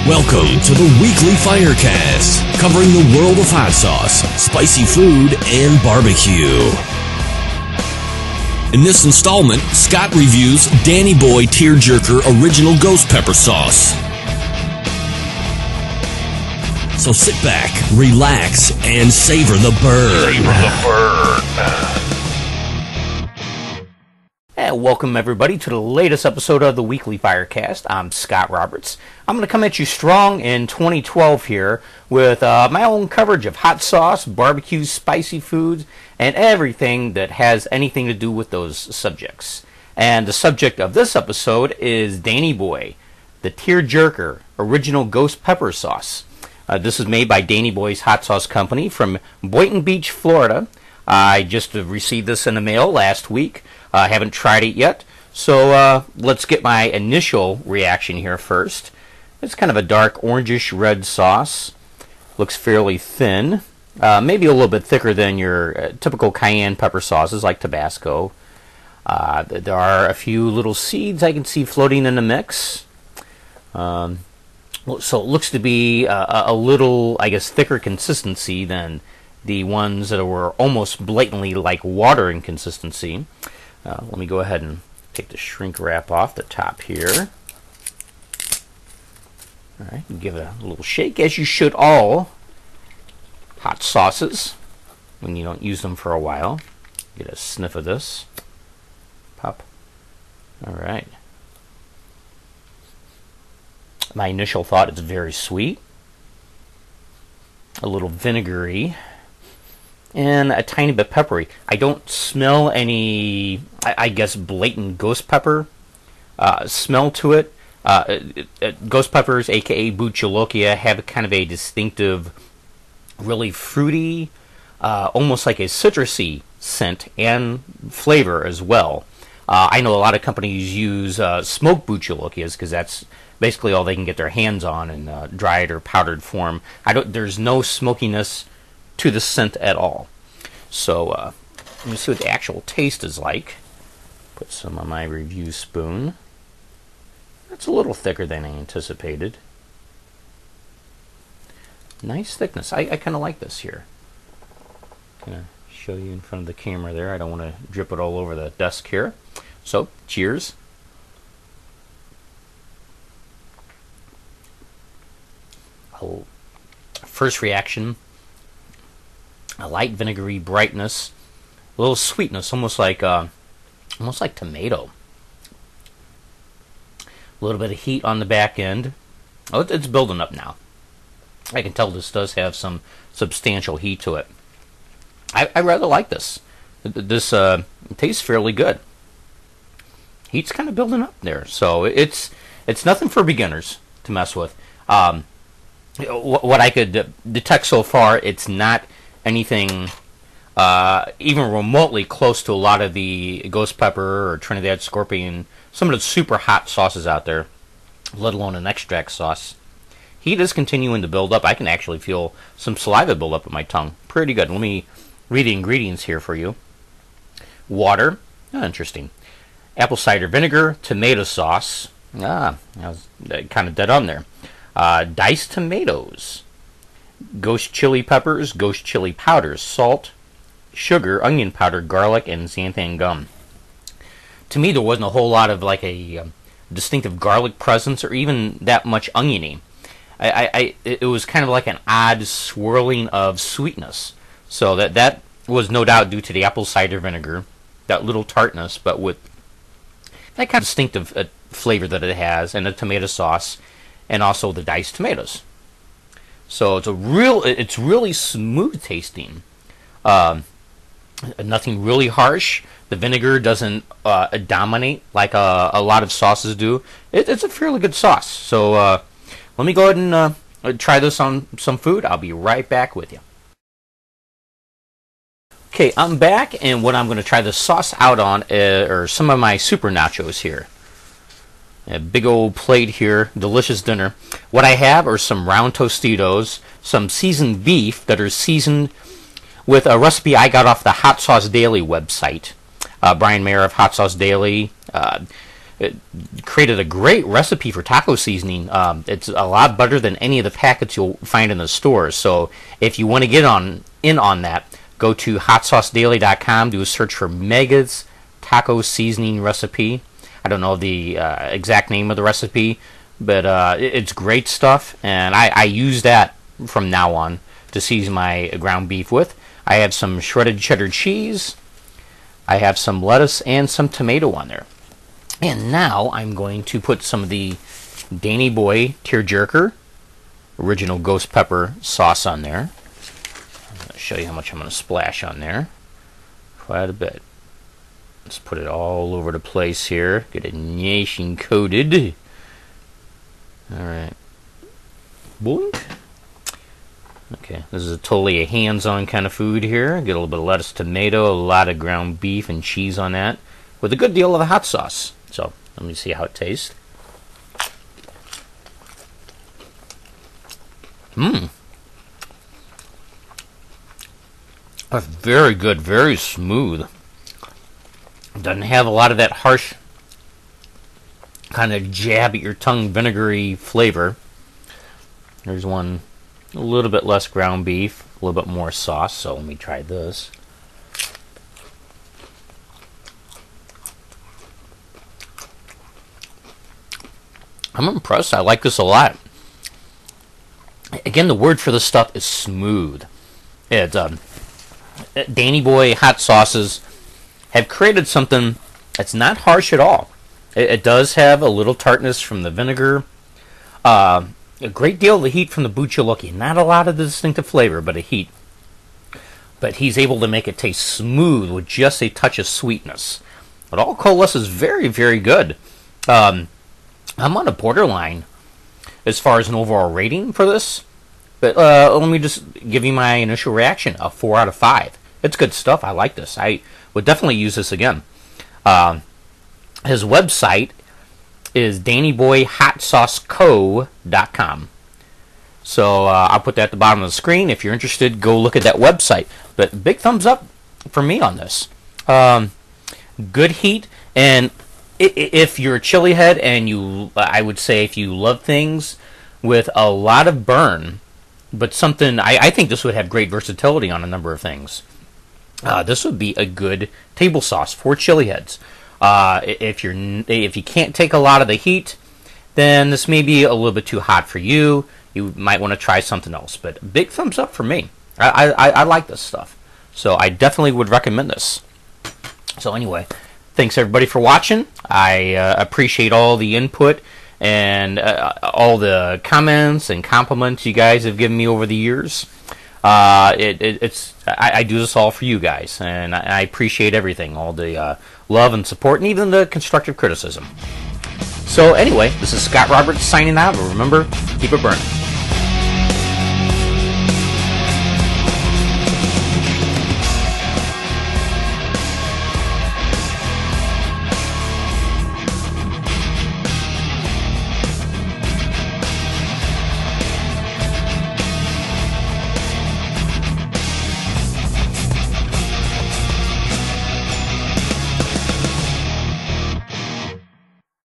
Welcome to the Weekly Firecast, covering the world of hot sauce, spicy food, and barbecue. In this installment, Scott reviews Danny Boy Tearjerker Original Ghost Pepper Sauce. So sit back, relax, and savor the burn. And welcome everybody to the latest episode of the Weekly Firecast. I'm Scott Roberts. I'm going to come at you strong in 2012 here with my own coverage of hot sauce, barbecue, spicy foods, and everything that has anything to do with those subjects. And the subject of this episode is Danny Boy, the Tearjerker Original Ghost Pepper Sauce. This is made by Danny Boy's Hot Sauce Company from Boynton Beach, Florida. I just received this in the mail last week. I haven't tried it yet, so let's get my initial reaction here first. It's kind of a dark orangish red sauce. Looks fairly thin, maybe a little bit thicker than your typical cayenne pepper sauces like Tabasco. There are a few little seeds I can see floating in the mix. So it looks to be a little, I guess, thicker consistency than the ones that were almost blatantly like water in consistency. Let me go ahead and take the shrink wrap off the top here. All right, give it a little shake, as you should all hot sauces when you don't use them for a while. Get a sniff of this. Pop. All right. My initial thought, it's very sweet, a little vinegary, and a tiny bit peppery. I don't smell any, I guess, blatant ghost pepper smell to it. Ghost peppers, aka Buchalokia, have kind of a distinctive, really fruity, almost like a citrusy scent and flavor as well. I know a lot of companies use smoked Buchalokias because that's basically all they can get their hands on in dried or powdered form. There's no smokiness to the scent at all. So let me see what the actual taste is like. Put some on my review spoon. That's a little thicker than I anticipated. Nice thickness. I kind of like this here. Gonna show you in front of the camera there. I don't want to drip it all over the desk here. So, cheers. First reaction, a light vinegary brightness, a little sweetness, almost like tomato. A little bit of heat on the back end. Oh, it's building up now. I can tell this does have some substantial heat to it. I rather like this. This tastes fairly good. Heat's kind of building up there, so it's nothing for beginners to mess with. What I could detect so far, it's not anything even remotely close to a lot of the ghost pepper or Trinidad scorpion, some of the super hot sauces out there, let alone an extract sauce. Heat is continuing to build up. I can actually feel some saliva build up in my tongue. Pretty good. Let me read the ingredients here for you. Water. Oh, interesting. Apple cider vinegar, tomato sauce. I was kind of dead on there. Diced tomatoes, ghost chili peppers, ghost chili powders, salt, sugar, onion powder, garlic, and xanthan gum. To me, there wasn't a whole lot of like a distinctive garlic presence or even that much oniony. It was kind of like an odd swirling of sweetness. So that was no doubt due to the apple cider vinegar, that little tartness, but with that kind of distinctive flavor that it has, and the tomato sauce, and also the diced tomatoes. So it's really smooth tasting. Nothing really harsh. The vinegar doesn't dominate like a lot of sauces do. It's a fairly good sauce. So let me go ahead and try this on some food. I'll be right back with you. Okay, I'm back, and what I'm going to try the sauce out on are some of my super nachos here. A big old plate here, delicious dinner. What I have are some round Tostitos, some seasoned beef that are seasoned with a recipe I got off the Hot Sauce Daily website. Brian Mayer of Hot Sauce Daily it created a great recipe for taco seasoning. It's a lot better than any of the packets you'll find in the stores. So if you want to get in on that, go to hotsaucedaily.com, do a search for Mega's taco seasoning recipe. I don't know the exact name of the recipe, but it's great stuff, and I use that from now on to season my ground beef with. I have some shredded cheddar cheese, I have some lettuce, and some tomato on there. And now I'm going to put some of the Danny Boy Tearjerker original ghost pepper sauce on there. I'm going to show you how much I'm going to splash on there. Quite a bit. Let's put it all over the place here. Get it nice and coated. Alright. Boink. Okay, this is totally a hands-on kind of food here. Get a little bit of lettuce, tomato, a lot of ground beef and cheese on that, with a good deal of the hot sauce. So, let me see how it tastes. That's very good, very smooth. Doesn't have a lot of that harsh kind of jab at your tongue vinegary flavor. There's one, a little bit less ground beef, a little bit more sauce, so let me try this. I'm impressed. I like this a lot. Again, the word for this stuff is smooth. It's Danny Boy hot sauces have created something that's not harsh at all. It does have a little tartness from the vinegar, a great deal of the heat from the bucciolotti. Not a lot of the distinctive flavor, but a heat. But he's able to make it taste smooth with just a touch of sweetness. It all coalesces very, very good. I'm on a borderline as far as an overall rating for this. But let me just give you my initial reaction. A 4 out of 5. It's good stuff. I like this. I would definitely use this again. His website is DannyBoyHotSauceCo.com. So I'll put that at the bottom of the screen. If you're interested, go look at that website. But big thumbs up for me on this. Good heat, and if you're a chili head and I would say if you love things with a lot of burn, but something, I think this would have great versatility on a number of things. This would be a good table sauce for chili heads. If you can't take a lot of the heat, then this may be a little bit too hot for you. You might want to try something else. But big thumbs up for me. I like this stuff. So I definitely would recommend this. So anyway, thanks everybody for watching. I appreciate all the input and all the comments and compliments you guys have given me over the years. I do this all for you guys, and I appreciate everything, all the love and support, and even the constructive criticism. So anyway, this is Scott Roberts signing out. Remember, keep it burning.